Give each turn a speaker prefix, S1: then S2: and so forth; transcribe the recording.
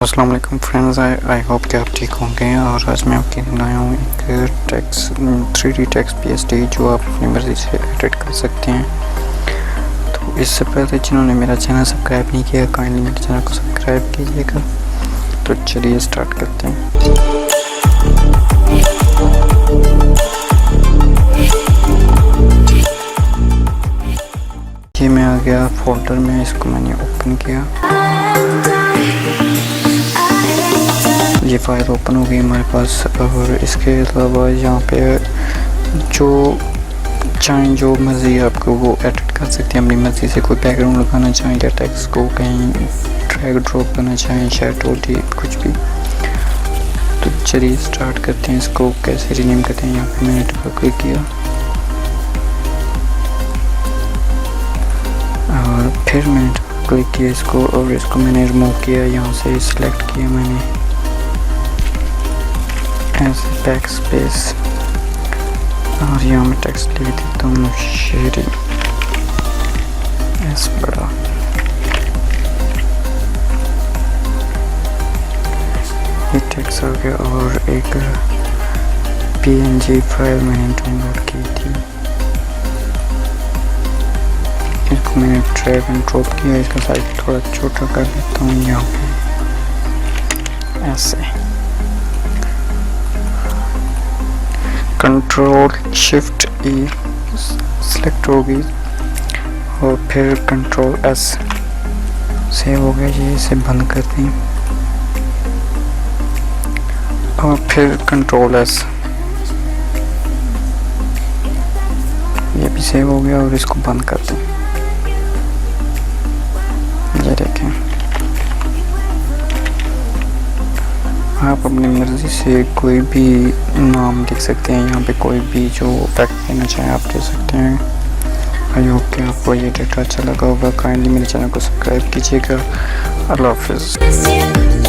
S1: अस्सलाम वालेकुम friends, I hope कि आप ठीक होंगे। और आज मैं आपके लिए लाया हूँ एक टेक्स्ट 3D टेक्स्ट PSD जो आप अपनी मर्ज़ी से एडिट कर सकते हैं। तो इससे पहले जिन्होंने मेरा चैनल सब्सक्राइब नहीं किया, काइंडली मेरे चैनल को सब्सक्राइब कीजिएगा। तो चलिए स्टार्ट करते हैं। ये मैं आ गया फोल्डर में, इसको मैंने ओपन किया, ये फाइल ओपन हो गई हमारे पास। और इसके अलावा यहाँ पे जो चाहें जो मर्ज़ी आपको वो एडिट कर सकते हैं अपनी मर्ज़ी से। कोई बैकग्राउंड लगाना चाहें या टेक्स्ट को कहीं ड्रैग ड्रॉप करना चाहें, शैडो कुछ भी। तो चलिए स्टार्ट करते हैं। इसको कैसे रीनेम करते हैं, यहाँ पे मैंने डबल क्लिक किया और फिर मैंने डबल क्लिक किया इसको, और इसको मैंने रिमूव किया, यहाँ से सिलेक्ट किया मैंने ऐसे बैक स्पेस, और यहाँ मैं टेक्स्ट लिख देता हूँ शेरी एस बड़ा। ये टेक्स्ट हो गया। और एक PNG फाइल मैंने डाउनलोड की थी, इसको मैंने ड्रैग एंड ड्रॉप किया, इसका साइज थोड़ा छोटा कर देता हूँ यहाँ पे ऐसे। Ctrl+Shift+E सिलेक्ट होगी और फिर Ctrl+S सेव हो गया। ये इसे बंद कर दें और फिर Ctrl+S, ये भी सेव हो गया और इसको बंद कर दें। ये देखें, आप अपनी मर्ज़ी से कोई भी नाम लिख सकते हैं, यहाँ पे कोई भी जो इफेक्ट देना चाहें आप दे सकते हैं। आई होप कि आपको ये डेटा अच्छा लगा होगा। काइंडली मेरे चैनल को सब्सक्राइब कीजिएगा। अल्लाह हाफिज़।